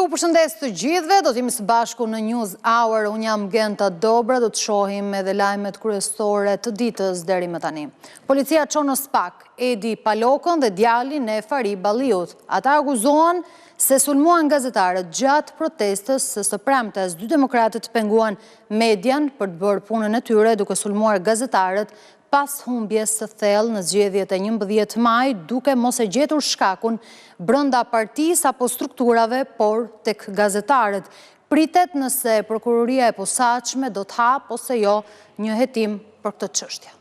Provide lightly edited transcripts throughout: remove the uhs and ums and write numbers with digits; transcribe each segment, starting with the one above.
Ju përshëndes të gjithve, do t'jemi së bashku në News Hour, unë jam Genta Dobra, do të shohim edhe lajmet kryesore të ditës deri më tani. Policia çon në SPAK Edi Palokën dhe djalin e Fari Balliut. Ata akuzohen se sulmuan gazetarët gjatë protestës së premtes. Dy demokratët penguan median për të bërë punën e tyre duke sulmuar gazetarët pas humbjes së thellë në zgjedhjet e 11 maj, duke mos e gjetur shkakun brenda partisë apo strukturave, por tek gazetarët. Pritet nëse prokuroria e posaçme do të hapë ose jo një hetim për këtë çështje.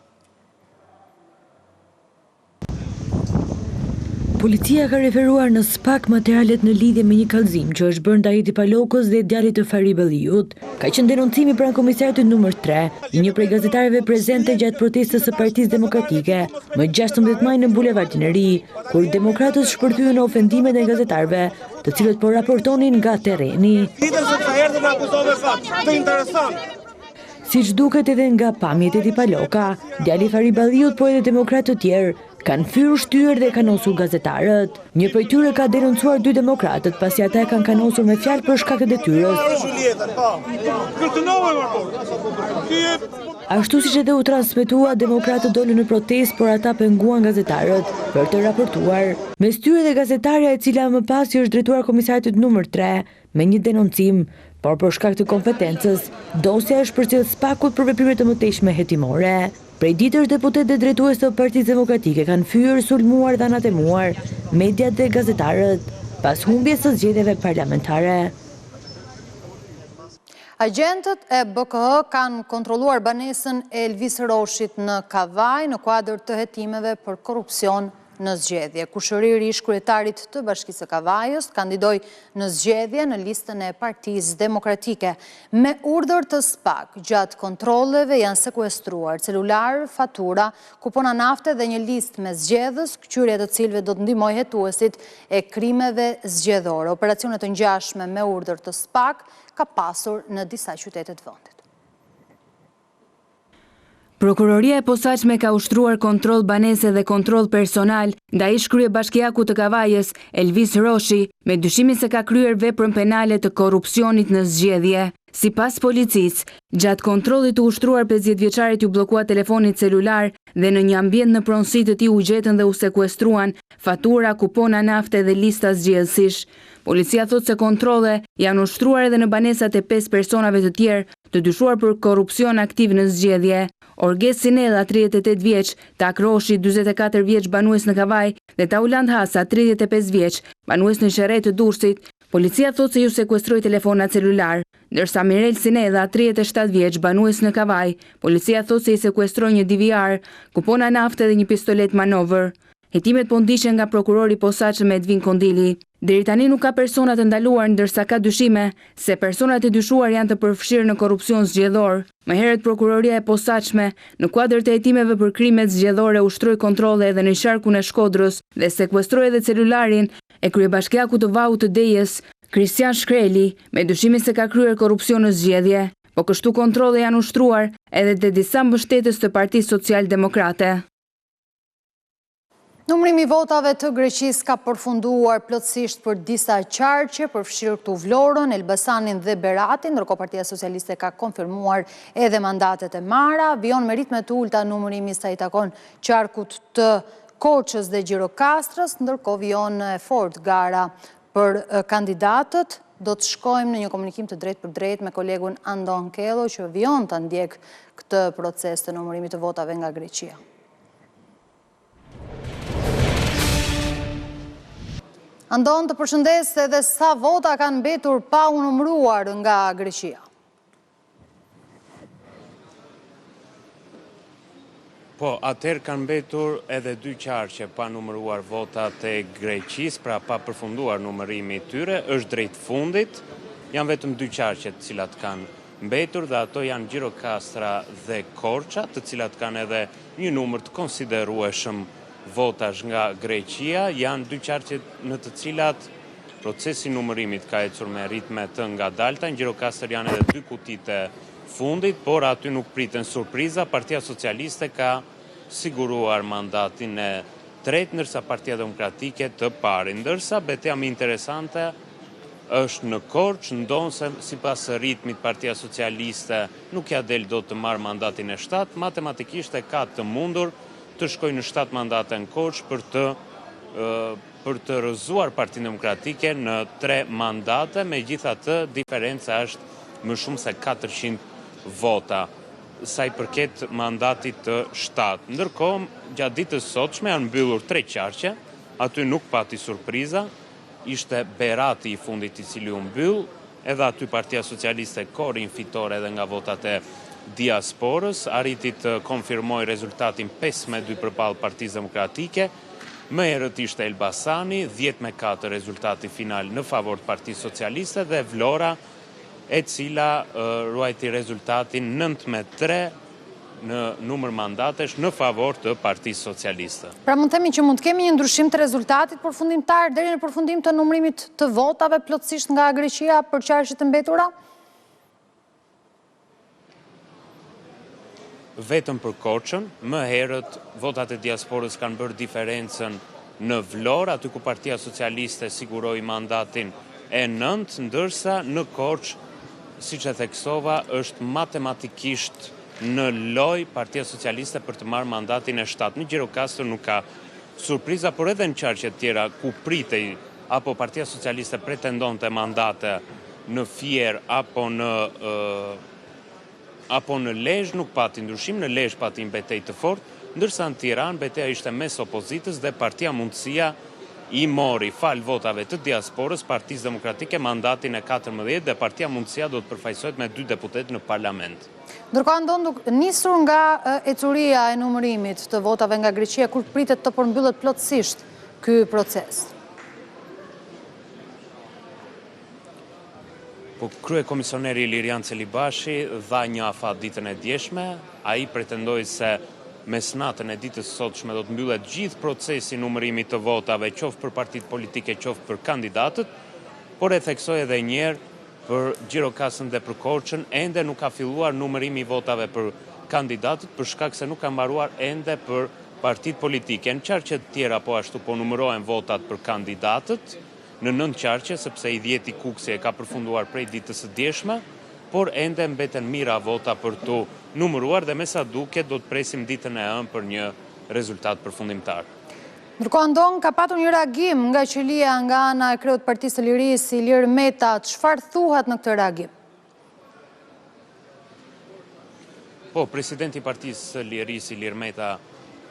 Policia ka referuar në SPAK materialet në lidhje me një kallëzim që është bërë ndaj Edi Palokës dhe djalit të Fari Balliut. Ka qenë denoncimi pranë komisariatit numër 3, i një prej gazetarëve prezente gjatë protestës së Partisë Demokratike më 16 maj në bulevardin e Ri, kur demokratët shpërthyen ofendimet e gazetarëve, të cilët po raportonin nga terreni. Siç duket edhe nga pamjet e Edi Paloka, djali Fari Balliut po edhe demokratë të tjerë kanë fyrë shtyrë dhe kanosur gazetarët. Një prej tyre ka denoncuar dy demokratët pasi ata e kanë kanosur me fjalë për shkak të detyrës. Ashtu siç edhe u transmetua, demokratët dolën në protestë, por ata penguan gazetarët për të raportuar. Mes tyre dhe gazetarja e cila më pas i është drejtuar komisariatit numër 3 me një denoncim, por për shkak të kompetencës, dosja është përcjell SPAK-ut për veprime të mëtejshme hetimore. Prej ditësh deputet dhe drejtues të Partisë Demokratike kanë fyer, sulmuar dhe anatemuar mediat dhe gazetarët pas humbjes së zgjedhjeve parlamentare. Agentët e BKH kanë kontrolluar banesën e Elvis Roshit në Kavaj në kuadër të hetimeve për korrupsion në zgjedhje. Kushëriri ish kryetarit të Bashkisë së Kavajës kandidoi në zgjedhje në listën e Partisë Demokratike. Me urdhër të SPAK, gjatë kontrolleve janë sekuestruar celular, fatura, kupona nafte dhe një listë me zgjedhës, këqyrje të cilëve do të ndihmojë hetuesit e krimeve zgjedhore. Operacione të ngjashme me urdhër të SPAK ka pasur në disa qytete të vendit. Prokuroria e posaçme ka ushtruar kontroll banese dhe kontroll personal ndaj ish kryebashkiakut të Kavajës, Elvis Roshi, me dyshimin se ka kryer veprën penale të korrupsionit në zgjedhje. Sipas policisë, gjatë kontrollit të ushtruar 50-vjeçarit u bllokua telefoni celular dhe në një ambient në pronësi të tij u gjetën dhe u sekuestruan fatura, kupona nafte dhe lista zgjedhësish. Policia thot se kontrolle janë ushtruar edhe në banesat e 5 personave të tjerë të dyshuar për korrupsion aktiv në zgjedhje. Orges Sinella, 38 vjeç, Tak Roshi, 44 vjeç, banues në Kavaj, dhe Tauland Hasa, 35 vjeç, banues në Sherret të Durrësit. Policia thot se ju sekuestroi telefona celular, ndërsa Mirel Sinella, 37 vjeç, banues në Kavaj, policia thot se i sekuestroi një DVR, kupona nafte dhe një pistolet manovër. Hetimet po ndiqen nga prokurori posaçëm Edvin Kondili. Deri tani nuk ka persona të ndaluar, ndërsa ka dyshime se personat e dyshuar janë të përfshirë në korrupsion zgjedhor. Më herët prokuroria e posaçme në kuadër të hetimeve për krimet zgjedhore ushtroi kontrolle edhe në Sharkun e Shkodrës dhe sekuestroi edhe celularin e kryebashkiakut të Vaut të Dejes, Kristian Shkreli, me dyshimin se ka kryer korrupsion në zgjedhje. Po kështu kontrolle janë ushtruar edhe te disa mbështetës të Partisë Social-Demokrate. Numrimi i votave të Greqisë ka përfunduar plotësisht për disa qarqe, përfshirë këtu Vlorën, Elbasanin dhe Beratin, ndërkohë Partia Socialiste ka konfirmuar edhe mandatet e marra. Vion me ritme të ulta numërimi sa i takon qarkut të Korçës dhe Gjirokastrës, ndërkohë vion e fortë gara për kandidatët. Do të shkojmë në një komunikim të drejt për drejt me kolegun Andon Kello që vion të ndjek këtë proces të numërimit të votave nga Greqia. Andon, të përshëndes edhe sa vota kanë mbetur pa u numëruar nga Greqia? Po, atëherë kanë mbetur edhe 2 qarqe pa numëruar votat e Greqisë, pra pa përfunduar numërimi i tyre, është drejt fundit. Janë vetëm 2 qarqe të cilat kanë mbetur dhe ato janë Gjirokastra dhe Korça, të cilat kanë edhe një numër të konsiderueshëm votash nga Greqia. Janë 2 qarqe në të cilat procesi numërimit ka ecur me ritme të ngadalta. Në Gjirokastër janë edhe 2 kutit e fundit, por aty nuk priten surpriza. Partia Socialiste ka siguruar mandatin e tretë, ndërsa Partia Demokratike të parin. Ndërsa betejë më interesante është në Korçë, ndonë se sipas ritmit Partia Socialiste nuk ja del do të marrë mandatin e 7, matematikisht e ka të mundur të shkojë në 7 mandate në Korçë për të rrëzuar Partinë Demokratike në 3 mandate, megjithatë diferenca është më shumë se 400 vota sa i përket mandatit të 7. Ndërkohë, gjatë ditës sotshme janë mbyllur 3 qarqe, aty nuk pati surpriza, ishte Berati i fundit i cili u mbyll, edhe aty Partia Socialiste korin fitore edhe nga votat e diasporës, arriti të konfirmoj rezultatin 5-2 përballë Partisë Demokratike, më herët ishte Elbasani, 10-4 rezultati final në favor të Partisë Socialiste dhe Vlora, e cila ruajti rezultatin 9-3 në numër mandatesh në favor të Partisë Socialiste. Pra mund themi që mund të kemi një ndryshim të rezultatit përfundimtar deri në përfundim të numërimit të votave plotësisht nga Greqia për qarqet e mbetura? Vetëm për Korçën, më herët votat e diasporës kanë bërë diferencën në Vlorë, aty ku Partia Socialiste siguroi mandatin e 9, ndërsa në Korçë, siç e theksova, është matematikisht në loj Partia Socialiste për të marrë mandatin e 7. Në Gjirokastër nuk ka surpriza, por edhe në qarqet tjera ku pritej apo Partia Socialiste pretendonte mandate në Fier apo në Lezhë nuk pati ndryshim, në Lezhë pati mbetej të fortë, ndërsa në Tiranë betejë ishte mes opozitës dhe Partia Mundësia i mori fal votave të diasporës Partisë Demokratike mandatin e 14 dhe Partia Mundësia do të përfaqësohet me 2 deputet në parlament. Ndërkohë ndonë nisur nga ecuria e numërimit të votave nga Greqia, kur pritet të përmbyllet plotësisht ky proces? Po krye komisioneri Ilirian Celibashi dha një afat ditën e djeshme, ai pretendoi se mes natën e ditës sotshme do të mbyllet gjithë procesi numërimit të votave, qoftë për partitë politike, qoftë për kandidatët, por e theksoi edhe një herë për Gjirokastën dhe për Korçën, ende nuk ka filluar numërimi i votave për kandidatët, për shkak se nuk ka mbaruar ende për partitë politike. Në qarqet tjera po ashtu po numërohen votat për kandidatët, në 9 qarqe, sepse i 10 Kuksi e ka përfunduar prej ditës së djeshme, por ende mbeten mira vota për të numëruar dhe me sa duket do të presim ditën e ëmbël për një rezultat përfundimtar. Ndërkohë ndonë ka patur një reagim nga qelia nga ana e kreut Partisë së Lirisë, Ilir Meta, çfarë thuhet në këtë reagim? Po, presidenti i Partisë së Lirisë, Ilir Meta,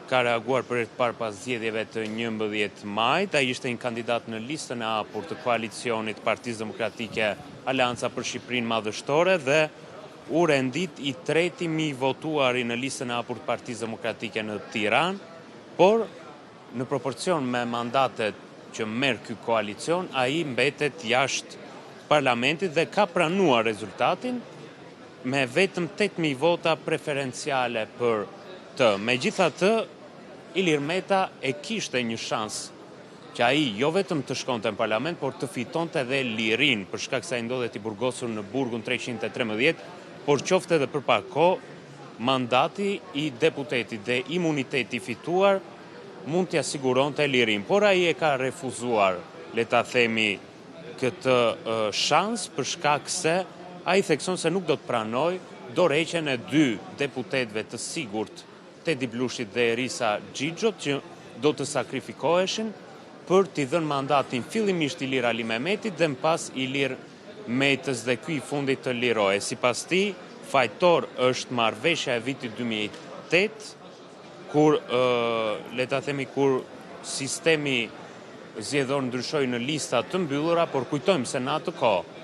ka reaguar për herë të parë pas zgjedhjeve të 11 majit. Ai ishte një kandidat në listën e hapur të koalicionit Partisë Demokratike Aleanca për Shqipërinë Madhështore dhe u rendit i treti mi votuari në listën e hapur të Partisë Demokratike në Tiranë, por në proporcion me mandatet që merr ky koalicion, ai mbetet jashtë parlamentit dhe ka pranuar rezultatin me vetëm 8.000 vota preferenciale për të. Megjithatë, Ilir Meta e kishte një shans që ai jo vetëm të shkonte në parlament, por të fitonte edhe lirin, për shkak se ai ndodhet i burgosur në burgun 313, por qofte edhe për pak kohë, mandati i deputetit dhe imuniteti fituar mund t'ia siguronte lirin, por ai e ka refuzuar, le ta themi, këtë shans për shkak se ai thekson se nuk do të pranoj dorëheqjen e 2 deputetëve të sigurt, Tedi Blushit dhe Erisa Xhixhot, që do të sakrifikoheshin për t'i dhënë mandatin fillimisht Ilir Ali Mehmetit dhe më pas Ilir Metës dhe ky i fundit të lirohej. Sipas tij, fajtor është marrëveshja e vitit 2008, kur le ta themi kur sistemi zgjedhor ndryshoi në lista të mbyllura, por kujtojmë se në atë kohë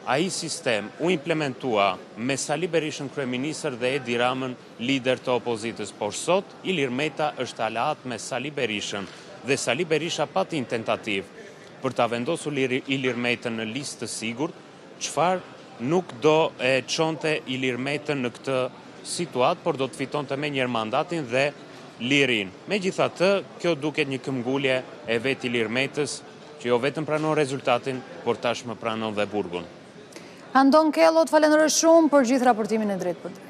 ai sistem u implementua me Sali Berishën kryeministër dhe Edi Ramën lider të opozitës, por sot Ilir Meta është aleat me Sali Berishën dhe Sali Berisha pati një tentativë për ta vendosur Ilir Metën në listë të sigurt, çfarë nuk do e çonte Ilir Metën në këtë situatë, por do të fitonte menjëherë mandatin dhe lirin. Megjithatë, kjo duket një këmbgulje e vet Ilir Metës, që jo vetëm pranon rezultatin, por tashmë pranon dhe burgun. Andon Kello, të falenderoj shumë për gjithë raportimin e drejtë për drejtë.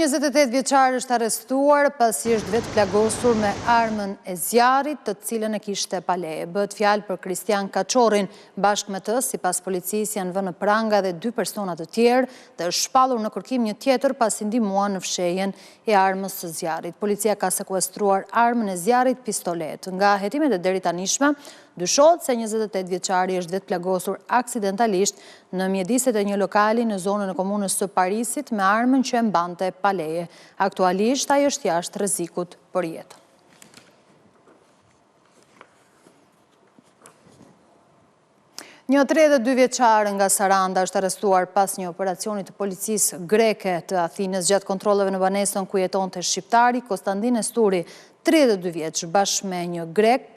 Një 28 vjeçar është arrestuar pasi është vetë plagosur me armën e zjarit, të cilën e kishte pa leje. Bëhet fjalë për Kristian Kaçorrin, bashkë me të, sipas policisë janë vënë në pranga dhe 2 persona të tjerë dhe është shpallur në kërkim një tjetër pasi ndihmuan në fshehjen e armës së zjarit. Policia ka sekuestruar armën e zjarit, pistolet. Nga hetimet e deri tanishme, dyshohet se 28 vjeçari është vetë plagosur aksidentalisht në mjediset e një lokali në zonën e komunës së Parisit me armën që e mbante pa leje. Aktualisht ai është jashtë rrezikut për jetën. Një 32 vjeçar nga Saranda është arrestuar pas një operacioni të policisë greke të Athinës gjatë kontrolleve në banesën ku jetonte shqiptari Konstantin Esturi, 32 vjeç, bashkë me një grek,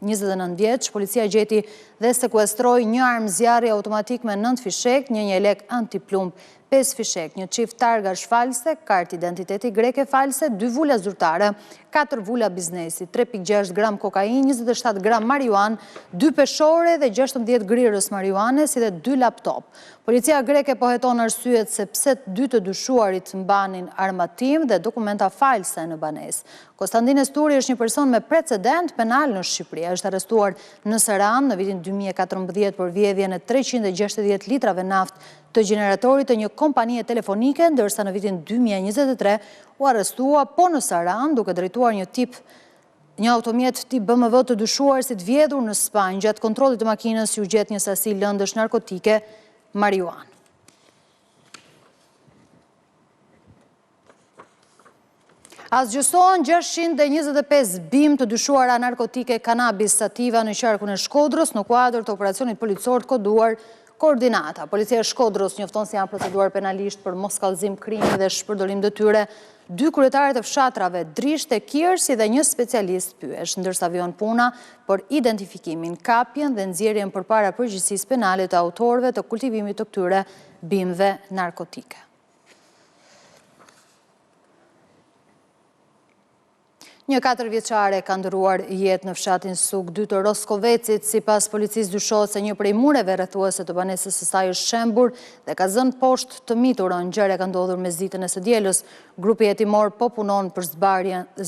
29 vjeç, policia gjeti dhe sekuestroi një armë zjarri automatik me 9 fishek, një elek antiplumb, 5 fishek, një çift targash false, kartë identiteti greke false, 2 vula zyrtare, 4 vula biznesi, 3.6 gram kokainë, 27 gram marijuan, 2 peshore dhe 16 grirës marijuane, si dhe 2 laptop. Policia greke po heton arsyet se pse 2 të dyshuarit mbanin armatim dhe dokumenta false në banesë. Konstantin Esturi është një person me precedent penal në Shqipëri. Është arrestuar në Sarandë në vitin 2014 për vjedhjen e 360 litrave naftë të gjeneratorit të një kompanie telefonike, ndërsa në vitin 2023 u arrestua po në Sarandë duke drejtuar një automjet tip BMW të dyshuar si të vjedhur në Spanjë. Gjatë kontrollit të makinës u gjet një sasi lëndësh narkotike, marijuan. Asgjësohen 625 bimë të dyshuara narkotike kanabis sativa në qarkun e Shkodrës në kuadër të operacionit policor të koduar Koordinata. Policia e Shkodrës njofton se janë proceduar penalisht për moskallëzim krimi dhe shpërdorim detyre 2 kryetarë të fshatrave, Drisht e Kirë, si dhe një specialist pyesh, ndërsa vijon puna për identifikimin, kapjen dhe nxjerrjen përpara përgjegjësisë penale të autorëve të kultivimit të këtyre bimëve narkotike. Një 4 vjeçare ka ndëruar jetë në fshatin Suk 2 të Roskovecit, sipas policisë dyshohet se një prej mureve rrethuese të banesës së saj është shembur dhe ka zënë poshtë të miturën. Ngjarja ka ndodhur mes ditën e së dielës. Grupi hetimor po punon për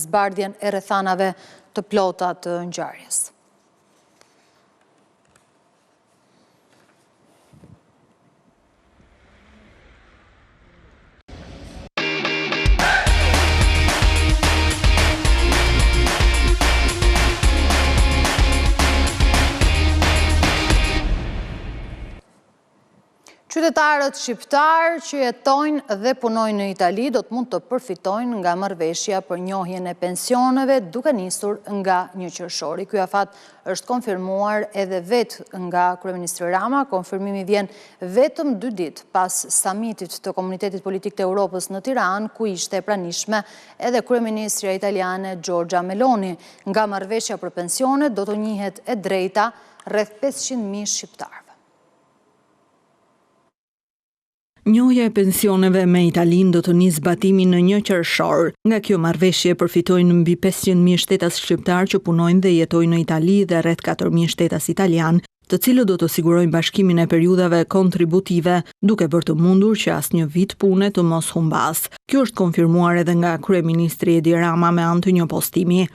zbardhjen e rrethanave të plota të ngjarjes. Qytetarët shqiptar që jetojnë dhe punojnë në Itali do të mund të përfitojnë nga marrëveshja për njohjen e pensioneve duke nisur nga 1 qershori. Ky afat është konfirmuar edhe vetë nga Kryeministri Rama. Konfirmimi vjen vetëm 2 ditë pas samitit të Komunitetit Politik të Europës në Tiranë, ku ishte e pranishme edhe Kryeministrja italiane Giorgia Meloni. Nga marrëveshja për pensione do të njihet e drejta rreth 500.000 shqiptarë. Njohja e pensioneve me Italinë do të nisë zbatimin në 1 qershor. Nga kjo marrëveshje përfitojnë mbi 500.000 shtetas shqiptar që punojnë dhe jetojnë në Itali dhe rreth 4.000 shtetas italian, të cilët do të sigurojnë bashkimin e periudhave kontributive, duke bërë të mundur që asnjë vit pune të mos humbas. Kjo është konfirmuar edhe nga Kryeministri Edi Rama me anë të një postimi.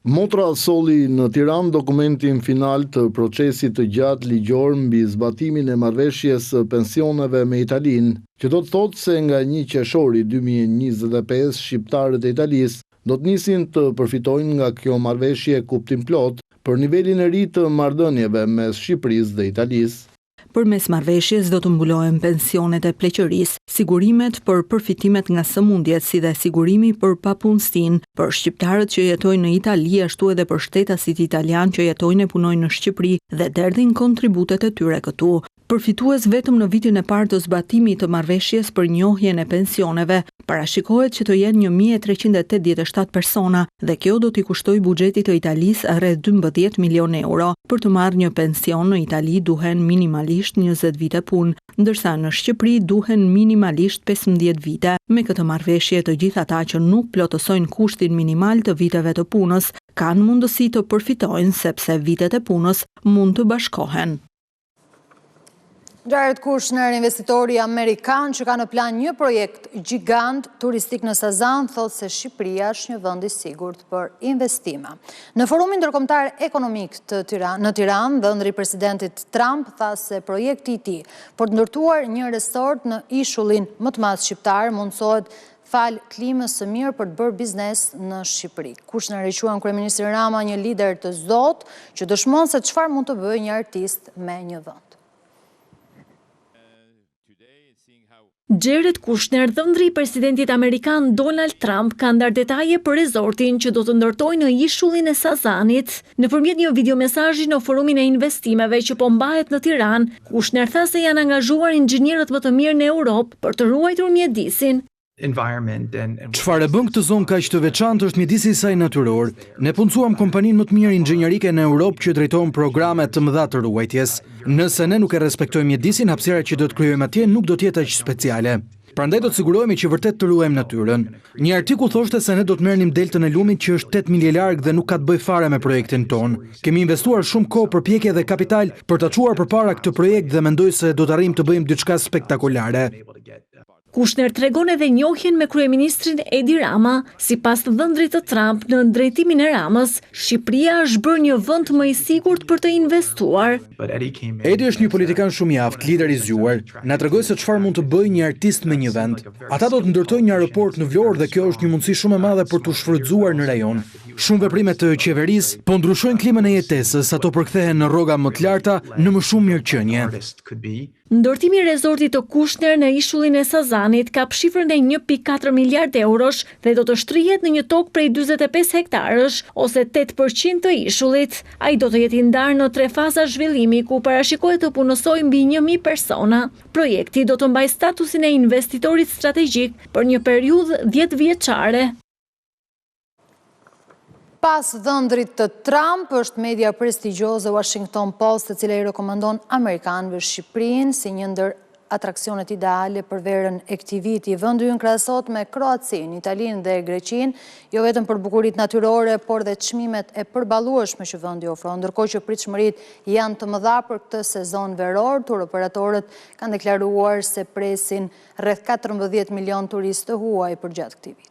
Motra solli në Tiranë dokumentin final të procesit të gjatë ligjor mbi zbatimin e marrëveshjes së pensioneve me Italinë, që do të thotë se nga 1 qershori 2025 shqiptarët e Italisë do të nisin të përfitojnë nga kjo marrëveshje kuptim plot për nivelin e ri të marrëdhënieve mes Shqipërisë dhe Italisë. Përmes marrëveshjes do të mbulohen pensionet e pleqërisë, sigurimet për përfitimet nga sëmundjet, si dhe sigurimi për papunësinë për shqiptarët që jetojnë në Itali, ashtu edhe për shtetasit italian që jetojnë e punojnë në Shqipëri dhe derdhin kontributet e tyre këtu. Përfitues vetëm në vitin e parë të zbatimit të marrëveshjes për njohjen e pensioneve, parashikohet që të jenë 1387 persona dhe kjo do t'i kushtoj buxhetit të Italisë rreth 12 milion euro. Për të marrë një pension në Itali duhen minimalisht 20 vite punë, ndërsa në Shqipëri duhen minimalisht 15 vite. Me këtë marrëveshje të gjithë ata që nuk plotësojnë kushtin minimal të viteve të punës kanë mundësi të përfitojnë sepse vitet e punës mund të bashkohen. Jared Kushner, investitori amerikan që ka në plan një projekt gjigant turistik në Sazan, thot se Shqipëria është një vend i sigurt për investime. Në forumin ndërkombëtar ekonomik në Tiranë, dhëndri presidentit Trump tha se projekti i tij për të ndërtuar një resort në ishullin më të madh shqiptar mundsohet fal klimës së mirë për të bërë biznes në Shqipëri. Kushner i quan kryeministrin Rama një lider të zot që dëshmon se çfarë mund të bëjë një artist me një vend. Jared Kushner, dhëndri i presidentit amerikan Donald Trump, ka ndar detaje për rezortin që do të ndërtojë në ishullin e Sazanit. Nëpërmjet një videomesazhi në forumin e investimeve që po mbahet në Tiranë, Kushner tha se janë angazhuar inxhinierët më të mirë në Europë për të ruajtur mjedisin. Çfarë e bën këtë zonë kaq të veçantë është mjedisi i saj natyror. Ne punësuam kompaninë më të mirë inxhinierike në Europë që drejtojnë programe të mëdha të ruajtjes. Nëse ne nuk e respektojmë mjedisin, hapësira që do të krijojmë atje nuk do të jetë aq speciale. Prandaj do të sigurohemi që vërtet të ruajmë natyrën. Një artikull thoshte se ne do të merrnim deltën e lumit që është 8 milje larg dhe nuk ka të bëjë fare me projektin ton. Kemi investuar shumë kohë, përpjekje dhe kapital për ta çuar përpara këtë projekt dhe mendoj se do të arrijmë të bëjmë diçka spektakolare. Kushner tregon edhe njohjen me kryeministrin Edi Rama. Sipas dhëndrit të Trump, në drejtimin e Ramës, Shqipëria është bërë një vend më i sigurt për të investuar. Edi është një politikan shumë i aftë, lider i zgjuar. Na tregoi se çfarë mund të bëjë një artist me një vend. Ata do të ndërtojnë një aeroport në Vlorë dhe kjo është një mundësi shumë e madhe për të shfrytzuar në rajon. Shumë veprime të qeverisë po ndryshojnë klimën e jetesës, ato përkthehen në rroga më të larta në më shumë mirëqenie. Ndërtimi i rezortit të Kushner në ishullin e Sazanit ka shifrën e 1.4 miliard eurosh dhe do të shtrihet në një tokë prej 45 hektarësh ose 8% të ishullit. Ai do të jetë i ndarë në 3 faza zhvillimi ku parashikohet të punësojë mbi 1000 persona. Projekti do të mbajë statusin e investitorit strategjik për një periudhë 10 vjeçare. Pas dhëndrit të Trump, është media prestigjioze Washington Post, e cila i rekomandon amerikanëve Shqipërinë si një ndër atraksionet ideale për verën e këtij viti. Vendi ynë krahasohet me Kroacinë, Italinë dhe Greqinë, jo vetëm për bukuritë natyrore, por dhe çmimet e përballueshme që vendi ofron. Ndërkohë që pritshmëritë janë të mëdha për këtë sezon veror, turoperatorët kanë deklaruar se presin rreth 14 milion turistë të huaj përgjatë këtij viti.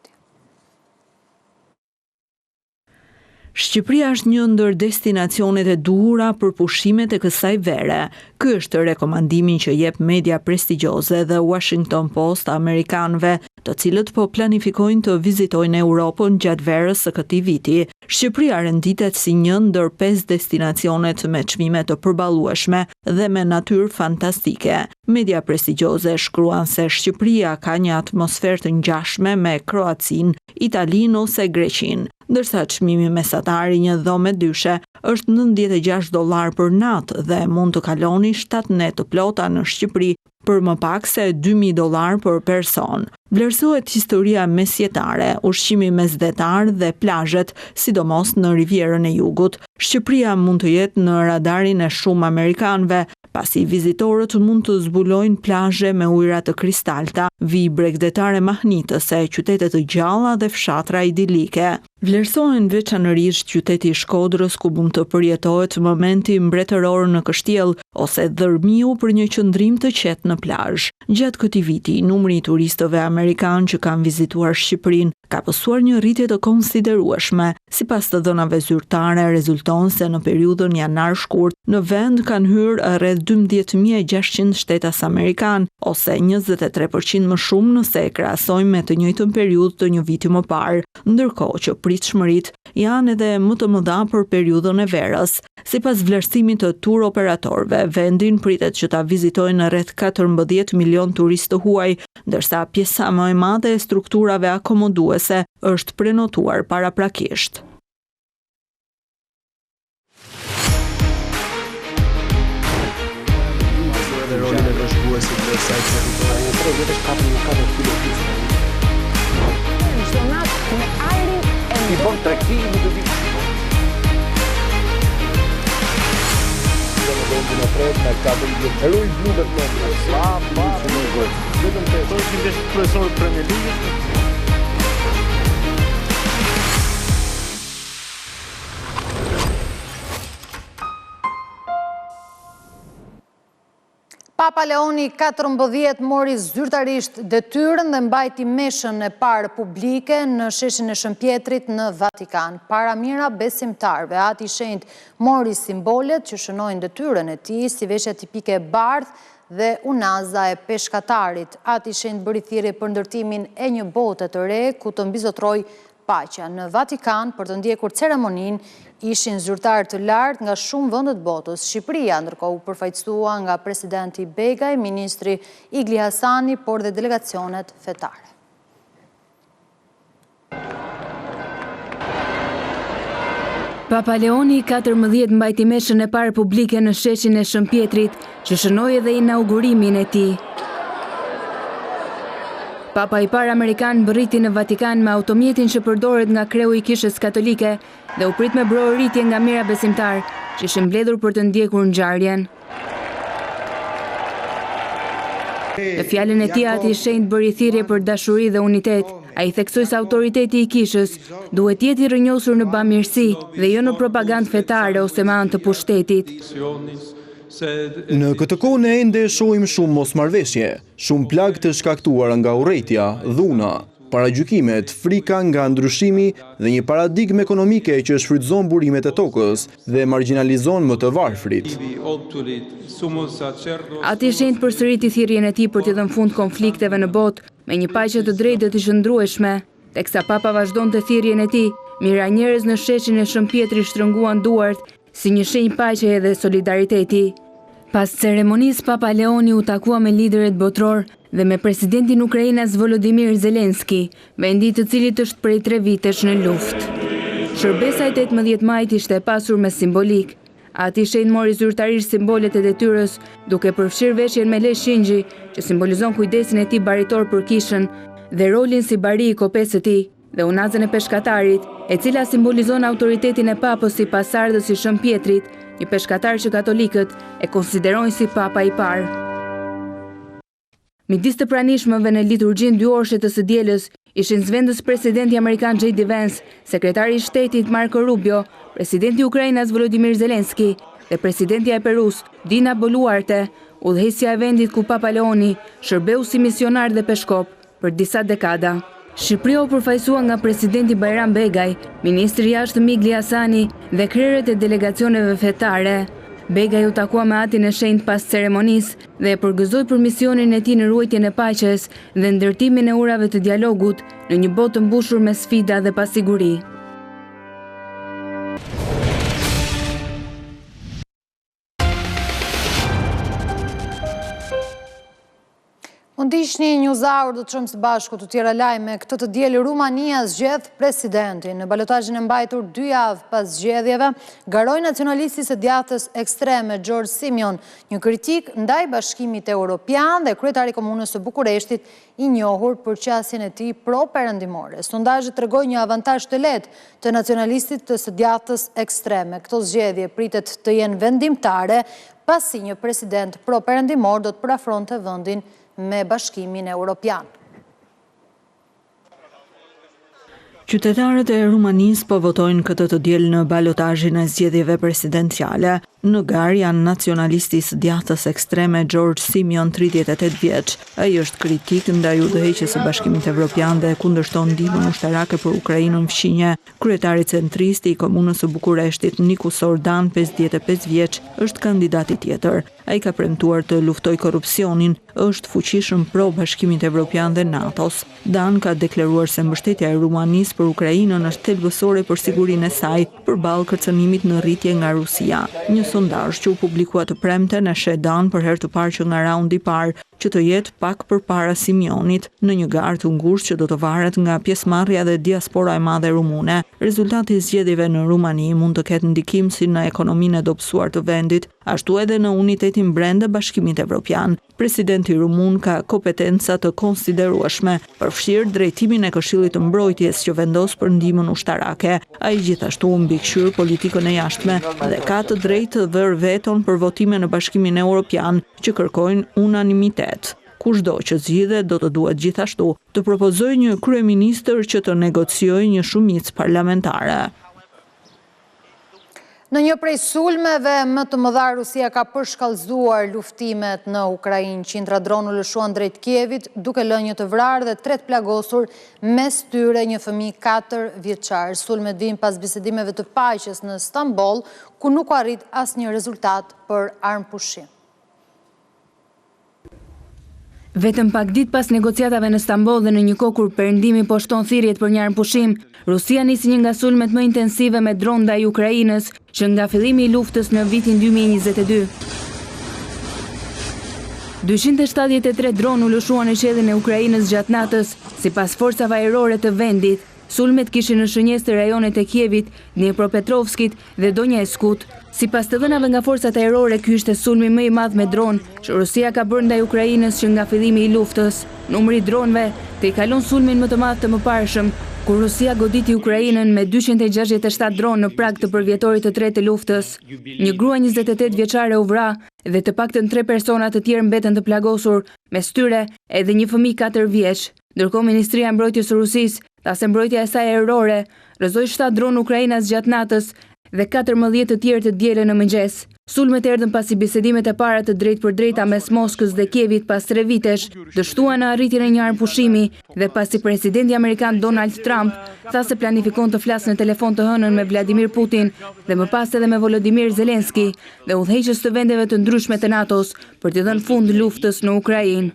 Shqipëria është një ndër destinacionet e duhura për pushimet e kësaj vere. Ky është rekomandimi që jep media prestigjioze dhe Washington Post amerikanëve, të cilët po planifikojnë të vizitojnë Europën gjatë verës së këtij viti. Shqipëria renditet si një ndër 5 destinacionet me çmime të përballueshme dhe me natyrë fantastike. Media prestigjioze shkruan se Shqipëria ka një atmosferë të ngjashme me Kroacinë, Italinë ose Greqinë, ndërsa çmimi mesatar i një dhome dyshe është $96 për natë dhe mund të kaloni 7 net të plota në Shqipëri për më pak se $2000 për person. Vlerësohet historia mesjetare, ushqimi mesdetar dhe plazhet, sidomos në Rivierën e Jugut. Shqipëria mund të jetë në radarin e shumë amerikanëve, pasi vizitorët mund të zbulojnë plazhe me ujëra të kristalta, vi bregdetare mahnitëse, qytete të gjalla dhe fshatra idilike. Vlerësohen veçanërisht qyteti i Shkodrës ku mund të përjetohet momenti mbretëror në kështjell ose Dhërmiu për një qëndrim të qetë në plazh. Gjatë këtij viti, numri i turistëve amerikanë që kanë vizituar Shqipërinë ka pasur një rritje të konsiderueshme. Sipas të dhënave zyrtare, rezulton se në periudhën janar-shkurt në vend kanë hyrë rreth 12.600 shtetas amerikan, ose 23% më shumë nëse e krahasojmë me të njëjtën periudhë të një viti më parë, ndërkohë që pritshmëritë janë edhe më të mëdha për periudhën e verës. Sipas vlerësimit të turoperatorëve, vendin pritet që ta vizitojnë rreth 14 milion turistë të huaj, ndërsa pjesa më e madhe e strukturave akomoduese është prenotuar paraprakisht. I bon tregtimi të ditë. Në fred, në katër vjetë. Heroj blu dhe të mëndë. Vetëm të e që ndeshtë profesorët Premier League. Papa Papa Leoni 14 mori zyrtarisht detyrën dhe mbajti meshën e parë publike në sheshin e Shëmpjetrit në Vatikan. Para mira besimtarve, Ati i Shenjtë mori simbolet që shënojnë detyrën e tij, si veshja tipike e bardhë dhe unaza e peshkatarit. Ati i Shenjtë bëri thirrje për ndërtimin e një bote të re ku të mbizotroj paqja. Në Vatikan, për të ndjekur ceremoninë, ishin zyrtarë të lartë nga shumë vendet botës. Shqipëria, ndërkohë, u përfaqësua nga presidenti Begaj, ministri Igli Hasani, por dhe delegacionet fetare. Papa Leoni 14 mbajti meshën e parë publike në sheshin e Shëmpjetrit, që shënoi edhe inaugurimin e tij. Papa i parë Amerikan bërriti në Vatikan me automjetin që përdoret nga kreu i Kishës Katolike dhe u prit me brohoritje nga mira besimtar që ishin mbledhur për të ndjekur ngjarjen. Në fjalën e tij, Ati i Shenjtë bëri thirrje për dashuri dhe unitet. Ai theksoi se autoriteti i Kishës duhet të jetë i rrënjosur në bamirësi dhe jo në propagandë fetare ose me anë të pushtetit. Në këtë kohë ne ende shohim shumë mosmarrveshje, shumë plagë të shkaktuara nga urrejtja, dhuna, paragjykimet, frika nga ndryshimi dhe një paradigmë ekonomike që shfrytëzon burimet e tokës dhe marginalizon më të varfrit. Ati i Shenjtë përsëriti thirrjen e tij për të dhënë fund konflikteve në botë me një paqe të drejtë dhe të qëndrueshme. Teksa Papa vazhdonte thirrjen e tij, mira njerëz në sheshin e Shëmpjetrit shtrënguan duart si një shenjë paqe dhe solidariteti. Pas ceremonisë, Papa Leoni u takua me liderët botror dhe me presidentin Ukrainas Volodymyr Zelenski, vendi i cilit është prej 3 vitesh në luftë. Shërbesa e 18 majit ishte e pasur me simbolik. Ati i Shenjtë mori zyrtarisht simbolet e detyrës, duke përfshirë veshjen me lesh shingji, që simbolizon kujdesin e tij baritor për kishën dhe rolin si bari i kopes së tij, dhe unazën e peshkatarit, e cila simbolizon autoritetin e papës si pasardhës i Shëmpjetrit, një peshkatar që katolikët e konsiderojnë si papa i parë. Midis të pranishmëve në liturgjinë 2 orëshe të së dielës ishin zvendës presidenti amerikan J.D. Vance, sekretari i shtetit Marco Rubio, presidenti i Ukrainas Volodymyr Zelenski dhe presidentja e Perus Dina Boluarte, udhëheqësja e vendit ku Papa Leoni shërbeu si misionar dhe peshkop për disa dekada. Shqipëria u përfaqësua nga presidenti Bajram Begaj, ministri i jashtëm Igli Hasani dhe krerët e delegacioneve fetare. Begaj u takua me Atin e Shenjtë pas ceremonisë dhe e përgëzoi për misionin e tij në ruajtjen e paqes dhe ndërtimin e urave të dialogut në një botë të mbushur me sfida dhe pasiguri. Mund ishni njozaur do të çojmë së bashku të tjera lajme. Këtë të diel Rumania zgjedh presidentin. Në balotazhin e mbajtur 2 javë pas zgjedhjeve, garoi nacionalisti së djathtës ekstreme Gjorgj Simion, një kritik ndaj Bashkimit Evropian dhe kryetari i Komunës së Bukureshtit, i njohur për qasjen e tij pro-perëndimore. Sondazhet tregojnë një avantazh të lehtë të nacionalistit të së djathtës ekstreme. Këto zgjedhje pritet të jenë vendimtare, pasi një president pro-perëndimor do të parafronte vendin me Bashkimin Evropian. Qytetarët e Rumanisë po votojnë këtë të diel në balotazhin e zgjedhjeve presidenciale. Në garë janë nacionalisti së djathtës ekstreme Gjorgj Simion, 38 vjeç. Ai është kritik ndaj udhëheqjes së Bashkimit Evropian dhe kundërshton ndihmën ushtarake për Ukrainën fqinje. Kryetari centrist i Komunës së Bukureshtit, Nikus Ordan, 55 vjeç, është kandidati tjetër. Ai ka premtuar të luftojë korrupsionin, është fuqishëm pro Bashkimit Evropian dhe NATO-s. Dan ka deklaruar se mbështetja e Rumanisë për Ukrainën është thelbësore për sigurinë e saj përballë kërcënimit në rritje nga Rusia. Një sondazh që u publikua të premten e sheh Dan për herë të parë që nga raundi i parë që të jetë pak përpara Simionit në një garë të ngushtë që do të varet nga pjesëmarrja dhe diaspora e madhe rumune. Rezultati i zgjedhjeve në Rumani mund të ketë ndikim si në ekonominë e dobësuar të vendit, ashtu edhe në unitetin brenda Bashkimit Evropian. Presidenti rumun ka kompetenca të konsiderueshme, përfshirë drejtimin e Këshillit të Mbrojtjes që vendos për ndihmën ushtarake. Ai gjithashtu mbikëqyr politikën e jashtme dhe ka të drejtë të vërë veton për votime në Bashkimin Evropian që kërkojnë unanimitet. Kushdo që zgjidhet do të duhet gjithashtu të propozojë një kryeministër që të negociojë një shumicë parlamentare. Në një prej sulmeve më të mëdha, Rusia ka përshkallëzuar luftimet në Ukrainë. Qindra dronë u lëshuan drejt Kievit, duke lënë një të vrarë dhe 3 plagosur, mes tyre një fëmijë 4 vjeçar. Sulmet vijnë pas bisedimeve të paqes në Stamboll, ku nuk arrit asnjë rezultat për armpushim. Vetëm pak ditë pas negociatave në Stamboll dhe në një kohë kur perëndimi po shton thirrjet për një armpushim, Rusia nisi një nga sulmet më intensive me dronë ndaj Ukrainës, që nga fillimi i luftës në vitin 2022. 273 dronë u lëshuan në qiellin e Ukrainës gjatë natës, sipas forcave ajrore të vendit. Sulmet kishin në shënjesë të rajonet e Kievit, Dnipropetrovskit dhe Donetskut. Sipas të dhënave nga forcat ajrore, ky ishte sulmi më i madh me dronë që Rusia ka bërë ndaj Ukrainës që nga fillimi i luftës. Numri i dronëve të i kalon sulmin më të madh të mëparshëm, kur Rusia goditi Ukrainën me 267 dronë në prag të përvjetorit të tretë të luftës. Një grua 28 vjeçare u vra dhe të paktën 3 persona të tjerë mbeten të plagosur, mes tyre edhe një fëmijë 4 vjeç. Ndërkohë Ministria e Mbrojtjes së Rusisë tha se mbrojtja e saj ajrore rrëzoi 7 dronë Ukrainas gjatë natës dhe 14 të tjerë të dielën në mëngjes. Sulmet erdhën pasi bisedimet e para të drejtpërdrejta mes Moskës dhe Kievit pas 3 vitesh dështuan në arritjen e një armpushimi dhe pasi presidenti amerikan Donald Trump tha se planifikon të flasë në telefon të hënën me Vladimir Putin dhe më pas edhe me Volodymyr Zelensky dhe udhëheqës të vendeve të ndryshme të NATO-s për të dhënë fund luftës në Ukrainë.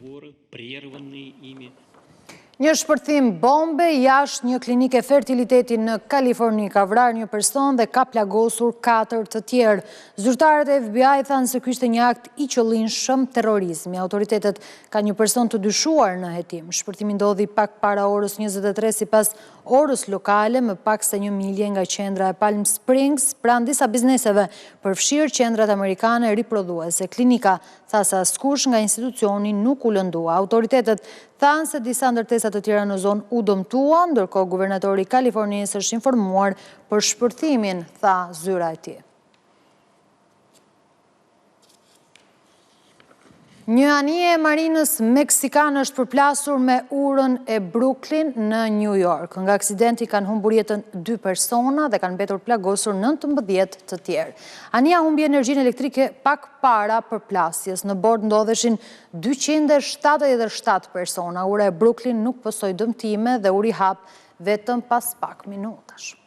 Një shpërthim bombe jashtë një klinike fertiliteti në Kaliforni ka vrarë një person dhe ka plagosur 4 të tjerë. Zyrtarët e FBI thanë se ky ishte një akt i qëllimshëm terrorizmi. Autoritetet ka një person të dyshuar në hetim. Shpërthimi ndodhi pak para orës 23 sipas orës lokale, më pak se 1 milje nga qendra e Palm Springs, pranë disa bizneseve, përfshirë qendrat amerikane riprodhuese. Klinika tha se askush nga institucioni nuk u lëndua. Autoritetet thanë se disa ndërtesa të tjera në zonë u dëmtuan, ndërkohë guvernatori i Kalifornisë është informuar për shpërthimin, tha zyra e tij. Një anije e marinës meksikane është përplasur me urën e Brooklyn në New York. Nga aksidenti kanë humbur jetën 2 persona dhe kanë mbetur plagosur 19 të tjerë. Anija humbi energjinë elektrike pak para përplasjes. Në bord ndodheshin 277 persona. Ura e Brooklyn nuk pësoi dëmtime dhe uri hap vetëm pas pak minutash.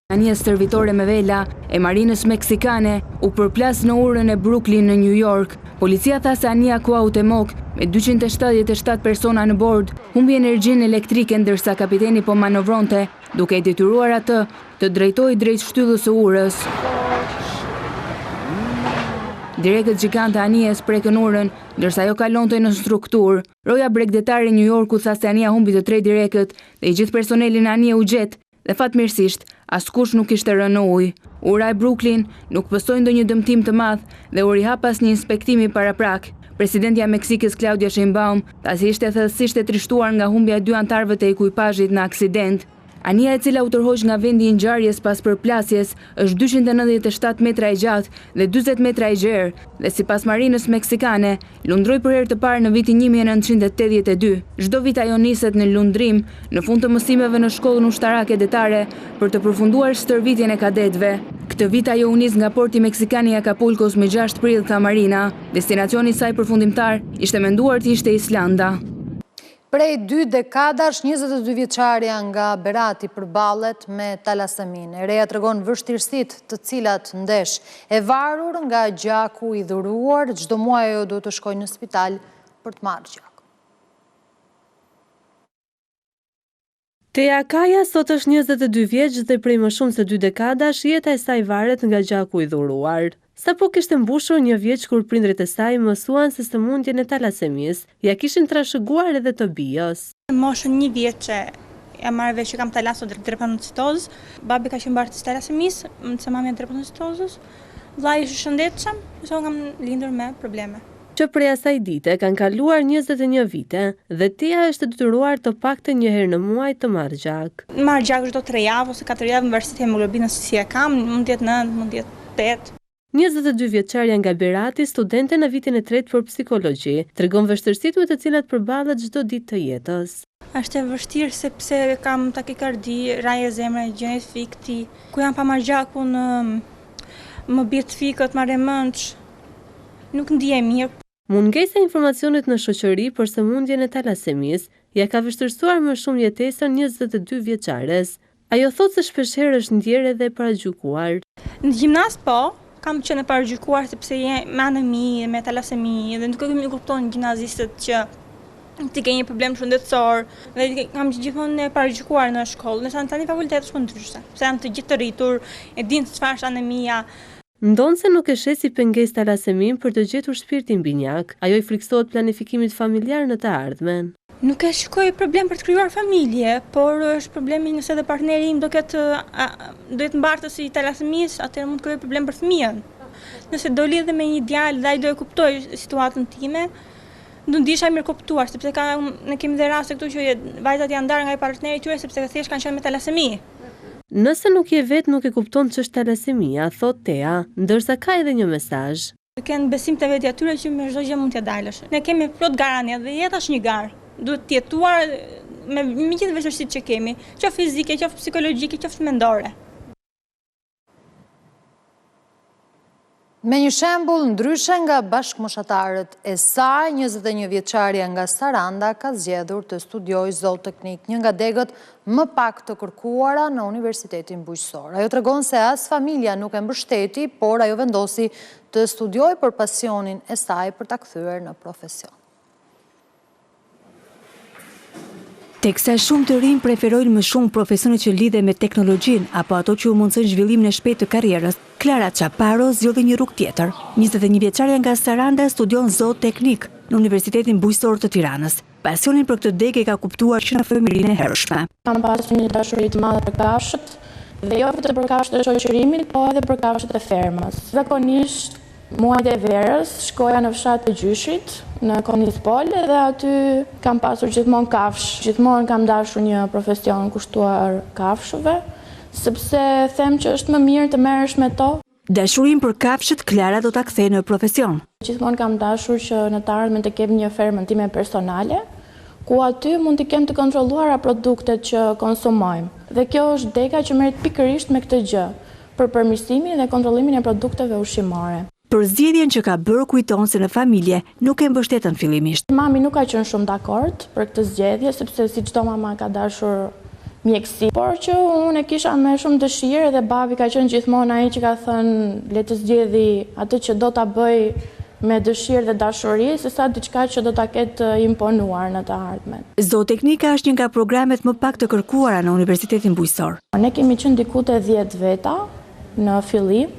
Anija stërvitore me vela e marinës meksikane u përplas në urën e Brooklyn në New York. Policia tha se anija Cuauhtémoc me 277 persona në bord humbi energjinë elektrike ndërsa kapiteni po manovronte, duke i detyruar atë të drejtojë drejt shtyllës së urës. Direkët gjikante anijes prekën urën, ndërsa ajo kalonte në strukturë. Roja bregdetare e New Yorku tha se anija humbi të 3 direkët dhe i gjithë personelin e anije u gjet dhe fatmirësisht askush nuk ishte rënë në ujë. Ura e Brooklyn nuk pësoi ndonjë dëmtim të madh dhe u rihap pas një inspektimi paraprak. Presidentja e Meksikës Claudia Sheinbaum tha se ishte thellësisht e trishtuar nga humbja e 2 anëtarëve të ekuipazhit në aksident. Anija e cila u tërhoq nga vendi i ngjarjes pas përplasjes është 297 metra e gjatë dhe 40 metra e gjerë dhe sipas marinës meksikane lundroi për herë të parë në vitin 1982. Çdo vit ajo niset në lundrim në fund të mësimeve në shkollën ushtarake detare për të përfunduar stërvitjen e kadetëve. Këtë vit ajo u nis nga porti meksikan i Acapulcos me 6 prill, tha Marina. Destinacioni i saj përfundimtar ishte menduar të ishte Islanda. Prej 2 dekadash, 22 vjeçaria nga Berati përballet me talaseminë. E reja tregon vështirësitë të cilat ndesh. E varur nga gjaku i dhuruar, çdo muaj ajo duhet të shkojë në spital për të marrë gjak. Teja Kaja sot është 22 vjeç dhe prej më shumë se 2 dekadash jeta e saj varet nga gjaku i dhuruar. Sapo kishte mbushur 1 vjeç kur prindrit e saj mësuan se sëmundjen e talasemisë ja kishin trashëguar edhe të bijos. Moshën 1 vjeç e marrë vesh që kam drepanocitozë. Babi ka qenë mbartës talasemisë, se mami e drepanocitozës. Vllai është i shëndetshëm, so kam lindur me probleme. Që prej asaj dite kanë kaluar 21 vite dhe Teja është detyruar të paktën një herë në muaj të marrë gjak. Marr gjak çdo 3 javë ose 4 javë në varësi të hemoglobinës si e kam, mund të jetë 9, mund të jetë 8. 22 vjeçarja nga Berati, studente në vitin e 3 për psikologji, tregon vështirësitë me të cilat përballet çdo ditë të jetës. Është e vështirë sepse kam takikardi, raje zemre, gjenet fikti. Ku jam pa marrë gjakun, më bie të fikët, marrë mendsh. Nuk ndiej mirë. Mungesa e informacionit në shoqëri për sëmundjen e talasemisë ja ka vështirësuar më shumë jetesën 22 vjeçares. Ajo thotë se shpeshherë është ndjerë edhe paragjykuar. Në gjimnaz po, kam qenë e paragjykuar sepse jam me anemi, me talasemi, dhe nuk e kemi kupton gjimnazistët që ti ke një problem shëndetësor, dhe kam gjithmonë e paragjykuar në shkollë, nësa tani fakultet është më ndryshe, se janë të gjithë të rritur, e dinë çfarë është anemia. Ndonë se nuk e sheh si pengesë talasemin për të gjetur shpirtin binjak, ajo i friksohet planifikimit familjar në të ardhmen. Nuk e shikoj problem për të krijuar familje, por është problemi nëse dhe partneri im do jetë mbartës i talasemisë, atëherë mund të krijoj problem për fëmijën. Nëse do lidhe me një djalë dhe ai do e kuptoj situatën time, do ndisha mirë kuptuar, sepse ne kemi dhe raste këtu që vajzat janë ndarë nga i partneri i tyre sepse thjesht kanë qenë me talasemi. Nëse nuk je vetë nuk e kupton ç'është talasemia, thot Tea, ndërsa ka edhe një mesazh. Kanë besim te vetja atyre që me çdo gjë mund t'ja dalësh. Ne kemi plot garanie dhe jeta është një garë. Duhet të jetuar me gjithë vështirësitë që kemi, qoftë fizike, qoftë psikologjike, qoftë mendore. Me një shembull ndryshe nga bashkëmoshatarët e saj, 21 vjeçaria nga Saranda ka zgjedhur të studiojë zooteknik, një nga degët më pak të kërkuara në Universitetin Bujqësor. Ajo tregon se as familja nuk e mbështeti, por ajo vendosi të studiojë për pasionin e saj për ta kthyer në profesion. Teksa shumë të rinj preferojnë më shumë profesionet që lidhe me teknologjinë apo ato që u mundsojnë zhvillimin e shpejtë të karrierës, Klara Çaparo zgjodhi një rrugë tjetër. 21 vjeçaria nga Saranda studion zooteknik në Universitetin Bujqësor të Tiranës. Pasionin për këtë degë e ka kuptuar që në fëmijërinë e hershme. Kam pasur një dashuri të madhe për kafshët, dhe jo vetëm për kafshët e shoqërimit, po edhe për kafshët e fermës. Zakonisht muajt e verës shkoja në fshat të Gjyshit, në Konispol, dhe aty kam pasur gjithmonë kafsh. Gjithmonë kam dashur një profesion kushtuar kafshëve, sepse them që është më mirë të merresh me to. Dashurinë për kafshët Klara do ta kthejë në profesion. Gjithmonë kam dashur që në të ardhmen të kem një fermën time personale, ku aty mund të kem të kontrolluara produktet që konsumojmë. Dhe kjo është dega që merret pikërisht me këtë gjë, për përmirësimin dhe kontrollimin e produkteve ushqimore. Për zgjedhjen që ka bërë kujton se në familje nuk e mbështetën fillimisht. Mami nuk ka qenë shumë dakord për këtë zgjedhje, sepse si çdo mama ka dashur mjekësi, por që unë e kisha me shumë dëshirë dhe babi ka qenë gjithmonë ai që ka thënë le të zgjedhi atë që do ta bëj me dëshirë dhe dashuri, sesa diçka që do ta ketë imponuar në të ardhmen. Zooteknika është një nga programet më pak të kërkuara në Universitetin Bujqësor. Ne kemi qenë diku te 10 veta në fillim,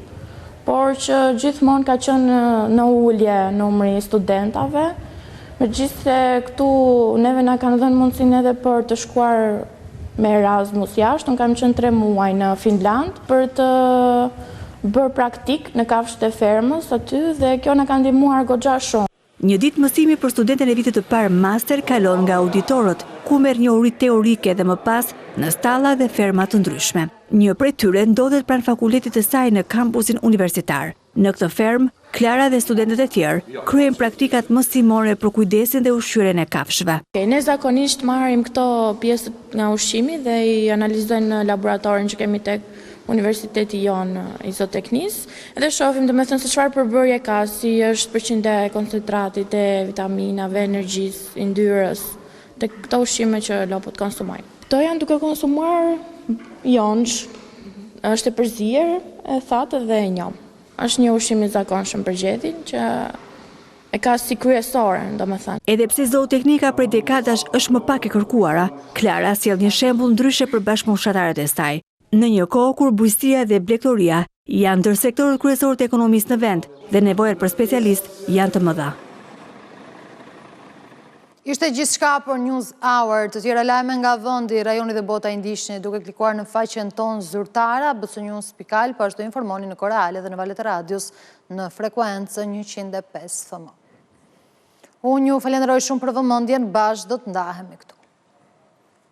por që gjithmonë ka qenë në ulje numri studentave, megjithëse këtu neve na kanë dhënë mundësinë edhe për të shkuar me Erasmus jashtë. Unë kam qenë 3 muaj në Finland për të bërë praktik në kafshët e fermës aty dhe kjo na ka ndihmuar goxha shumë. Një ditë mësimi për studentën e vitit të parë master kalon nga auditorët, ku merr njohuri teorike dhe më pas në stalla dhe ferma të ndryshme. Një prej tyre ndodhet pranë fakultetit të saj në kampusin universitar. Në këtë fermë, Klara dhe studentët e tjerë kryejnë praktikat mësimore për kujdesin dhe ushqyerjen e kafshëve. Ne zakonisht marrim këto pjesët nga ushqimi dhe i analizojnë në laboratorin që kemi tek Universiteti jonë i zooteknisë, dhe shohim domethënë se çfarë përbërje ka, si është përqindja e koncentratit e vitaminave, energjisë, yndyrës, të këto ushqime që lopët konsumojnë. Këto janë duke konsumuar jonç, është e përzier, e thatë dhe e njom. Është një ushqim i zakonshëm për gjethin që e ka si kryesore, domethënë. Edhe pse zooteknika prej dekadash është më pak e kërkuara, Klara sjell një shembull ndryshe për bashkëmoshatarët e saj. Në një kohë kur bujqësia dhe blegtoria janë ndër sektorët kryesorë të ekonomisë në vend dhe nevojat për specialist janë të mëdha. Ishte gjithçka për News Hour. Të tjera lajme nga vendi, rajoni dhe bota i ndiqni duke klikuar në faqen tonë zyrtare bcnews.al, po ashtu informoni në kohë reale dhe në valët e radios në frekuencën 105 FM. Unë ju falenderoj shumë për vëmendjen, bashkë do të ndahemi këtu.